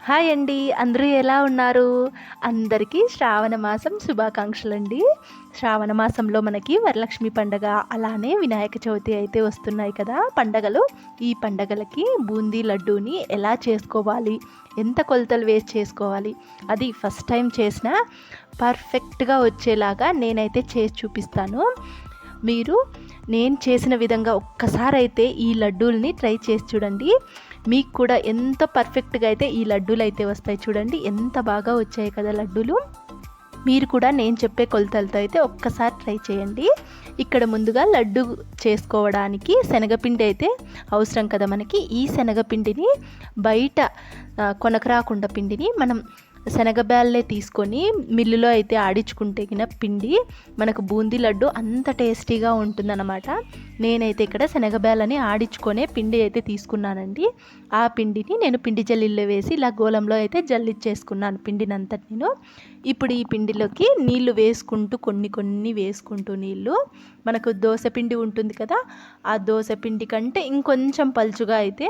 Hi అండి. అందరూ ఎలా ఉన్నారు? అందరికీ శ్రావణ మాసం శుభాకాంక్షలండి. శ్రావణ మాసంలో మనకి వరలక్ష్మి పండగ, అలానే వినాయక చవితి అయితే వస్తున్నాయి కదా పండగలు. ఈ పండగలకి బూందీ లడ్డూని ఎలా చేసుకోవాలి, ఎంత కొలతలు వేసి చేసుకోవాలి, అది ఫస్ట్ టైం చేసినా పర్ఫెక్ట్గా వచ్చేలాగా నేనైతే చేసి చూపిస్తాను. మీరు నేను చేసిన విధంగా ఒక్కసారి అయితే ఈ లడ్డూల్ని ట్రై చేసి చూడండి. మీకు కూడా ఎంత పర్ఫెక్ట్గా అయితే ఈ లడ్డూలు అయితే వస్తాయి. చూడండి ఎంత బాగా వచ్చాయి కదా లడ్డూలు. మీరు కూడా నేను చెప్పే కొలతలతో అయితే ఒక్కసారి ట్రై చేయండి. ఇక్కడ ముందుగా లడ్డు చేసుకోవడానికి శనగపిండి అయితే అవసరం కదా మనకి. ఈ శనగపిండిని బయట కొనకరాకుండా పిండిని మనం శనగబ్యాళ్ళే తీసుకొని మిల్లులో అయితే ఆడించుకుంటే పిండి మనకు బూందీ లడ్డు అంత టేస్టీగా ఉంటుందన్నమాట. నేనైతే ఇక్కడ శనగబ్యాలని ఆడించుకొనే పిండి అయితే తీసుకున్నానండి. ఆ పిండిని నేను పిండి జల్లిలో వేసి ఇలా గోళంలో అయితే జల్లిచ్చేసుకున్నాను పిండినంతటి నేను. ఇప్పుడు ఈ పిండిలోకి నీళ్లు వేసుకుంటూ కొన్ని వేసుకుంటూ నీళ్ళు, మనకు దోసపిండి ఉంటుంది కదా, ఆ దోసపిండి కంటే ఇంకొంచెం పలుచుగా అయితే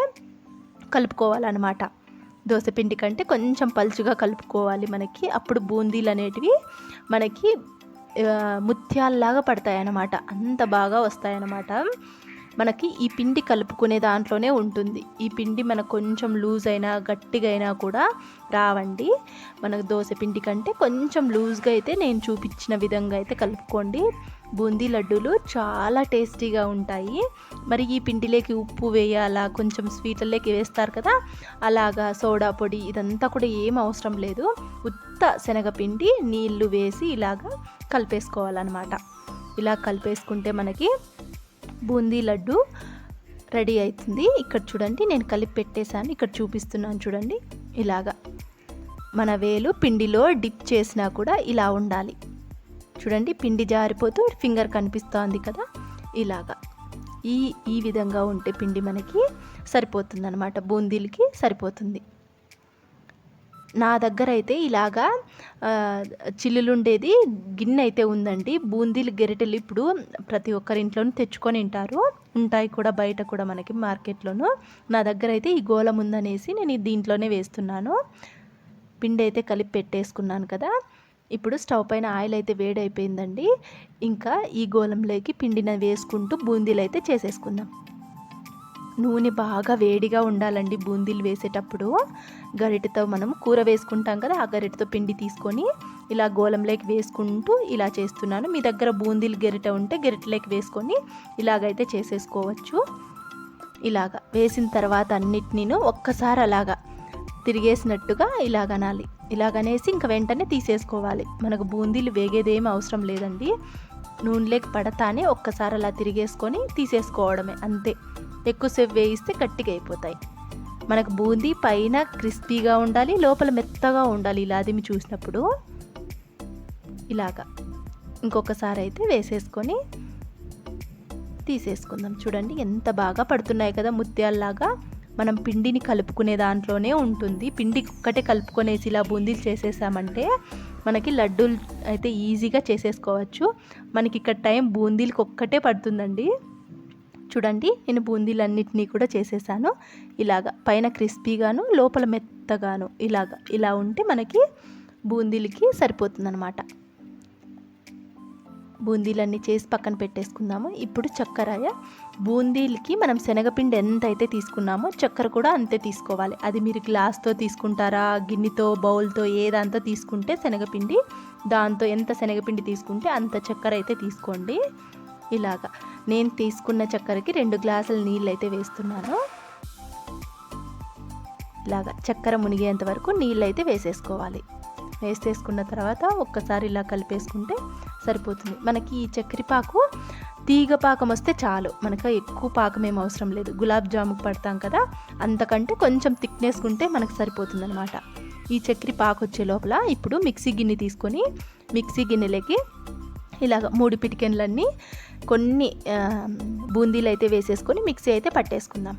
కలుపుకోవాలన్నమాట. దోసపిండి కంటే కొంచెం పలుచుగా కలుపుకోవాలి మనకి. అప్పుడు బూందీలు అనేటివి మనకి ముత్యాల్లాగా పడతాయి అన్నమాట. అంత బాగా వస్తాయన్నమాట. మనకి ఈ పిండి కలుపుకునే దాంట్లోనే ఉంటుంది. ఈ పిండి మనకు కొంచెం లూజ్ అయినా గట్టిగా అయినా కూడా రావండి. మనకు దోశ పిండి కంటే కొంచెం లూజ్గా అయితే నేను చూపించిన విధంగా అయితే కలుపుకోండి. బూందీ లడ్డూలు చాలా టేస్టీగా ఉంటాయి. మరి ఈ పిండిలోకి ఉప్పు వేయాలా, కొంచెం స్వీట్లలోకి వేస్తారు కదా, అలాగా సోడా పొడి ఇదంతా కూడా ఏం అవసరం లేదు. ఉత్త శనగపిండి నీళ్లు వేసి ఇలాగా కలిపేసుకోవాలన్నమాట. ఇలా కలిపేసుకుంటే మనకి బూందీ లడ్డు రెడీ అవుతుంది. ఇక్కడ చూడండి నేను కలిపి పెట్టేశాను. ఇక్కడ చూపిస్తున్నాను చూడండి. ఇలాగా మన వేలు పిండిలో డిప్ చేసినా కూడా ఇలా ఉండాలి. చూడండి పిండి జారిపోతూ ఫింగర్ కనిపిస్తోంది కదా, ఇలాగా ఈ విధంగా ఉంటే పిండి మనకి సరిపోతుంది అన్నమాట. బూందీలకి సరిపోతుంది. నా దగ్గర అయితే ఇలాగా చిల్లులుండేది గిన్నె అయితే ఉందండి. బూందీలు గెరిటెలు ఇప్పుడు ప్రతి ఒక్కరి ఇంట్లోనూ తెచ్చుకొని ఉంటాయి కూడా బయట కూడా మనకి మార్కెట్లోనూ. నా దగ్గర అయితే ఈ గోళం ఉందనేసి నేను దీంట్లోనే వేస్తున్నాను. పిండి అయితే కలిపి పెట్టేసుకున్నాను కదా. ఇప్పుడు స్టవ్ పైన ఆయిల్ అయితే వేడైపోయిందండి. ఇంకా ఈ గోళంలోకి పిండిని వేసుకుంటూ బూందీలు అయితే చేసేసుకుందాం. నూనె బాగా వేడిగా ఉండాలండి. బూందీలు వేసేటప్పుడు గరిటెతో మనం కూర వేసుకుంటాం కదా, ఆ గరిటెతో పిండి తీసుకొని ఇలా గోళంలోకి వేసుకుంటూ ఇలా చేస్తున్నాను. మీ దగ్గర బూందీలు గరిటె ఉంటే గరిటెలోకి వేసుకొని ఇలాగైతే చేసేసుకోవచ్చు. ఇలాగా వేసిన తర్వాత అన్నిటినీ ఒక్కసారి అలాగా తిరిగేసినట్టుగా ఇలాగనాలి. ఇలాగనేసి ఇంకా వెంటనే తీసేసుకోవాలి. మనకు బూందీలు వేగేదేం అవసరం లేదండి. నూనెలోకి పడతానే ఒక్కసారి అలా తిరిగేసుకొని తీసేసుకోవడమే అంతే. ఎక్కువసేపు వేయిస్తే గట్టిగా అయిపోతాయి. మనకు బూందీ పైన క్రిస్పీగా ఉండాలి, లోపల మెత్తగా ఉండాలి. ఇలా అది మీ చూసినప్పుడు ఇలాగా ఇంకొకసారి అయితే వేసేసుకొని తీసేసుకుందాం. చూడండి ఎంత బాగా పడుతున్నాయి కదా ముత్యాల్లాగా. మనం పిండిని కలుపుకునే దాంట్లోనే ఉంటుంది. పిండి ఒక్కటే కలుపుకొనేసి ఇలా బూందీలు చేసేసామంటే మనకి లడ్డూలు అయితే ఈజీగా చేసేసుకోవచ్చు. మనకి ఇక్కడ టైం బూందీలకు ఒక్కటే పడుతుందండి. చూడండి నేను బూందీలన్నిటినీ కూడా చేసేసాను. ఇలాగా పైన క్రిస్పీగాను లోపల మెత్తగాను ఇలా ఉంటే మనకి బూందీలకి సరిపోతుందన్నమాట. బూందీలన్నీ చేసి పక్కన పెట్టేసుకుందాము. ఇప్పుడు చక్కెర, బూందీలకి మనం శనగపిండి ఎంత అయితే తీసుకున్నామో చక్కెర కూడా అంతే తీసుకోవాలి. అది మీరు గ్లాస్తో తీసుకుంటారా, గిన్నెతో, బౌల్తో ఏ దాంతో తీసుకుంటే శనగపిండి, దాంతో ఎంత శనగపిండి తీసుకుంటే అంత చక్కెర అయితే తీసుకోండి. ఇలాగా నేను తీసుకున్న చక్కెరకి 2 గ్లాసుల నీళ్ళు అయితే వేస్తున్నాను. ఇలాగా చక్కెర మునిగేంత వరకు నీళ్ళు అయితే వేసేసుకోవాలి. వేసేసుకున్న తర్వాత ఒక్కసారి ఇలా కలిపేసుకుంటే సరిపోతుంది. మనకి ఈ చక్కెర పాకు తీగ పాకం వస్తే చాలు. మనకు ఎక్కువ పాకం ఏం అవసరం లేదు. గులాబ్ జాముకు పడతాం కదా, అంతకంటే కొంచెం థిక్నెస్ ఉంటే మనకు సరిపోతుంది అనమాట. ఈ చక్కెర పాకు వచ్చే లోపల ఇప్పుడు మిక్సీ గిన్నె తీసుకొని మిక్సీ గిన్నెలోకి ఇలాగ 3 పిటికెన్లన్నీ కొన్ని బూందీలు అయితే వేసేసుకొని మిక్సీ అయితే పట్టేసుకుందాం.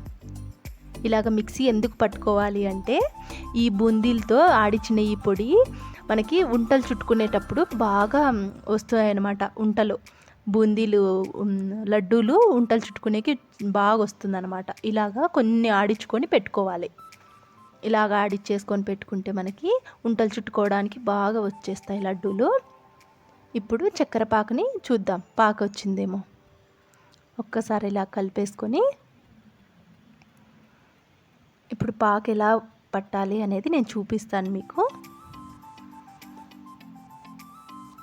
ఇలాగ మిక్సీ ఎందుకు పట్టుకోవాలి అంటే ఈ బూందీలతో ఆడిచిన ఈ పొడి మనకి ఉంటలు చుట్టుకునేటప్పుడు బాగా వస్తాయన్నమాట. ఉంటలు బూందీలు లడ్డూలు ఉంటలు చుట్టుకునేకి బాగా వస్తుందన్నమాట. ఇలాగా కొన్ని ఆడించుకొని పెట్టుకోవాలి. ఇలాగ ఆడిచ్చేసుకొని పెట్టుకుంటే మనకి ఉంటలు చుట్టుకోవడానికి బాగా వచ్చేస్తాయి లడ్డూలు. ఇప్పుడు చక్కెర పాకుని చూద్దాం, పాకు వచ్చిందేమో. ఒక్కసారి ఇలా కలిపేసుకొని ఇప్పుడు పాకు ఎలా పట్టాలి అనేది నేను చూపిస్తాను మీకు.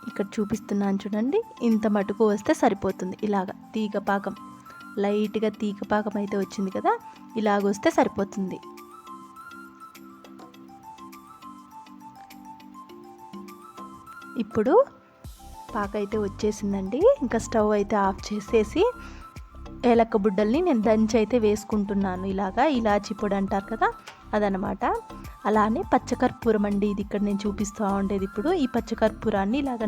ఇక్కడ చూపిస్తున్నాను చూడండి, ఇంత మటుకు వస్తే సరిపోతుంది. ఇలాగ తీగ పాకం, లైట్గా తీగ పాకం అయితే వచ్చింది కదా, ఇలాగ వస్తే సరిపోతుంది. ఇప్పుడు పాక అయితే వచ్చేసిందండి. ఇంకా స్టవ్ అయితే ఆఫ్ చేసేసి ఏలక్క బుడ్డల్ని నేను దంచి అయితే వేసుకుంటున్నాను. ఇలాగా ఇలాచి పొడి అంటారు కదా, అదనమాట. అలానే పచ్చకర్పూరం అండి, ఇది ఇక్కడ నేను చూపిస్తూ ఉండేది. ఇప్పుడు ఈ పచ్చకర్పూరాన్ని ఇలాగ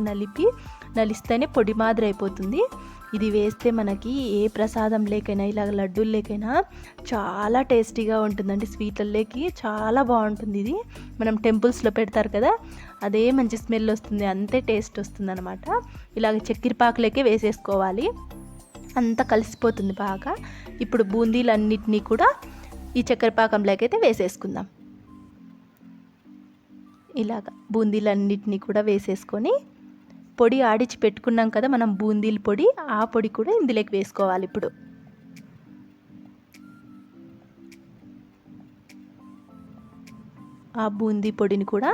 నలిస్తేనే పొడి మాదిరి అయిపోతుంది. ఇది వేస్తే మనకి ఏ ప్రసాదం లేకైనా ఇలాగ లడ్డూలు లేకైనా చాలా టేస్టీగా ఉంటుందండి. స్వీట్లలోకి చాలా బాగుంటుంది. ఇది మనం టెంపుల్స్లో పెడతారు కదా, అదే మంచి స్మెల్ వస్తుంది, అంతే టేస్ట్ వస్తుంది అనమాట. ఇలాగ చక్కెర పాకులోకే వేసేసుకోవాలి, అంతా కలిసిపోతుంది బాగా. ఇప్పుడు బూందీలన్నిటినీ కూడా ఈ చక్కెర పాకంలోకి అయితే వేసేసుకుందాం. ఇలాగ బూందీలన్నిటినీ కూడా వేసేసుకొని పొడి ఆడిచి పెట్టుకున్నాం కదా మనం బూందీల పొడి, ఆ పొడి కూడా ఇందులోకి వేసుకోవాలి. ఇప్పుడు ఆ బూందీ పొడిని కూడా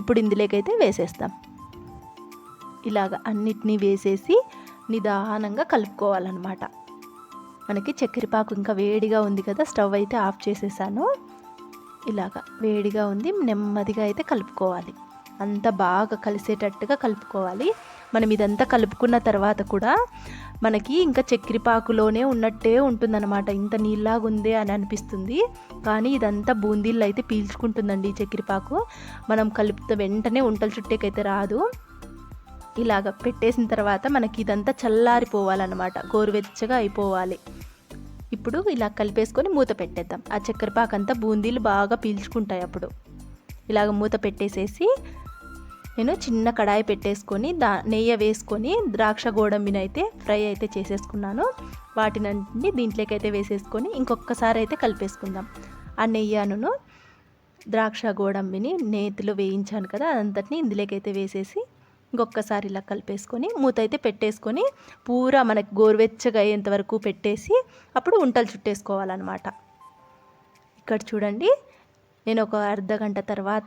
ఇప్పుడు ఇందులోకి అయితే వేసేస్తాం. ఇలాగ అన్నిటినీ వేసేసి నిదానంగా కలుపుకోవాలన్నమాట. మనకి చక్కెర పాకు ఇంకా వేడిగా ఉంది కదా, స్టవ్ అయితే ఆఫ్ చేసేసాను. ఇలాగ వేడిగా ఉంది, నెమ్మదిగా అయితే కలుపుకోవాలి. అంతా బాగా కలిసేటట్టుగా కలుపుకోవాలి. మనం ఇదంతా కలుపుకున్న తర్వాత కూడా మనకి ఇంకా చక్కెర పాకులోనే ఉన్నట్టే ఉంటుందన్నమాట. ఇంత నీళ్ళలాగా ఉంది అని అనిపిస్తుంది, కానీ ఇదంతా బూందీల్లో అయితే పీల్చుకుంటుందండి ఈ చక్కెర పాకు. మనం కలుపుతే వెంటనే ఉంటలు చుట్టేకైతే రాదు. ఇలాగ పెట్టేసిన తర్వాత మనకి ఇదంతా చల్లారిపోవాలన్నమాట, గోరువెచ్చగా అయిపోవాలి. ఇప్పుడు ఇలా కలిపేసుకొని మూత పెట్టేద్దాం. ఆ చక్కెర పాకంతా బూందీలు బాగా పీల్చుకుంటాయి. అప్పుడు ఇలాగ మూత పెట్టేసేసి నేను చిన్న కడాయి పెట్టేసుకొని నెయ్యి వేసుకొని ద్రాక్ష గోడంబిని అయితే ఫ్రై అయితే చేసేసుకున్నాను. వాటిని దీంట్లోకి అయితే వేసేసుకొని ఇంకొకసారి అయితే కలిపేసుకుందాం. ఆ నెయ్యను ద్రాక్ష గోడంబిని నేతిలో వేయించాను కదా, అదంతటిని ఇందులోకి అయితే వేసేసి ఇంకొకసారి ఇలా కలిపేసుకొని మూత అయితే పెట్టేసుకొని పూరా మనకి గోరువెచ్చగా అయ్యేంత వరకు పెట్టేసి అప్పుడు ఉంటలు చుట్టేసుకోవాలన్నమాట. ఇక్కడ చూడండి, నేను ఒక అర్ధగంట తర్వాత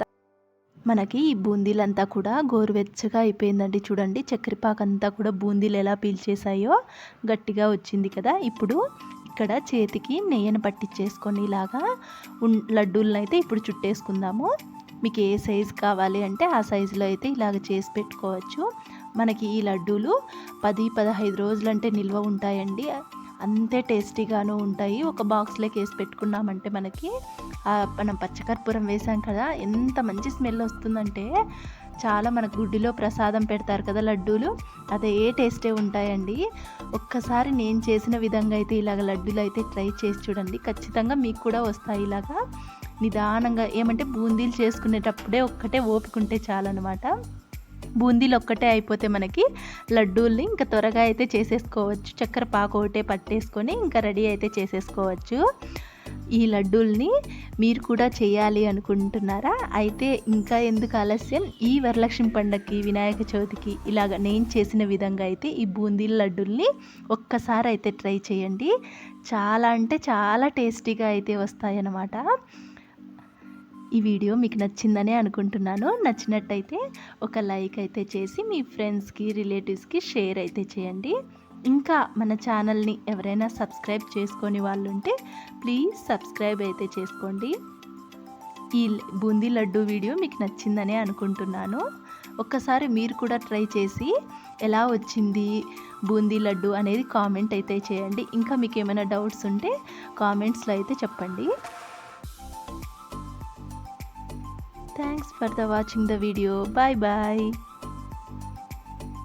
మనకి ఈ బూందీలంతా కూడా గోరువెచ్చగా అయిపోయిందండి. చూడండి, చక్కెరపాకు అంతా కూడా బూందీలు ఎలా పీల్చేసాయో గట్టిగా వచ్చింది కదా. ఇప్పుడు ఇక్కడ చేతికి నెయ్యిని పట్టించేసుకొని ఇలాగా లడ్డూలను అయితే ఇప్పుడు చుట్టేసుకుందాము. మీకు ఏ సైజు కావాలి అంటే ఆ సైజులో అయితే ఇలాగ చేసి పెట్టుకోవచ్చు. మనకి ఈ లడ్డూలు 10-15 రోజులు అంటే నిల్వ ఉంటాయండి, అంతే టేస్టీగాను ఉంటాయి. ఒక బాక్స్లోకి వేసి పెట్టుకున్నామంటే మనకి మనం పచ్చకర్పూరం వేసాం కదా, ఎంత మంచి స్మెల్ వస్తుందంటే చాలా మనకు గుడ్డిలో ప్రసాదం పెడతారు కదా లడ్డూలు, అదే టేస్టే ఉంటాయండి. ఒక్కసారి నేను చేసిన విధంగా అయితే ఇలాగ లడ్డూలు అయితే ట్రై చేసి చూడండి, ఖచ్చితంగా మీకు కూడా వస్తాయి. ఇలాగా నిదానంగా ఏమంటే బూందీలు చేసుకునేటప్పుడే ఒక్కటే ఓపికంటే చాలన్నమాట. బూందీలు ఒక్కటే అయిపోతే మనకి లడ్డూల్ని ఇంకా త్వరగా అయితే చేసేసుకోవచ్చు. చక్కెర పాకు ఒకటే పట్టేసుకొని ఇంకా రెడీ అయితే చేసేసుకోవచ్చు. ఈ లడ్డూల్ని మీరు కూడా చేయాలి అనుకుంటున్నారా? అయితే ఇంకా ఎందుకు ఆలస్యం, ఈ వరలక్ష్మి పండగకి వినాయక చవితికి ఇలాగ నేను చేసిన విధంగా అయితే ఈ బూందీ లడ్డూల్ని ఒక్కసారి అయితే ట్రై చేయండి. చాలా అంటే చాలా టేస్టీగా అయితే వస్తాయన్నమాట. ఈ వీడియో మీకు నచ్చిందనే అనుకుంటున్నాను. నచ్చినట్టయితే ఒక లైక్ అయితే చేసి మీ ఫ్రెండ్స్కి రిలేటివ్స్కి షేర్ అయితే చేయండి. ఇంకా మన ఛానల్ని ఎవరైనా సబ్స్క్రైబ్ చేసుకొని వాళ్ళు ఉంటే ప్లీజ్ సబ్స్క్రైబ్ అయితే చేసుకోండి. ఈ బూందీ లడ్డు వీడియో మీకు నచ్చిందనే అనుకుంటున్నాను. ఒక్కసారి మీరు కూడా ట్రై చేసి ఎలా వచ్చింది బూందీ లడ్డు అనేది కామెంట్ అయితే చేయండి. ఇంకా మీకు ఏమైనా డౌట్స్ ఉంటే కామెంట్స్లో అయితే చెప్పండి. Thanks for watching the video. Bye bye.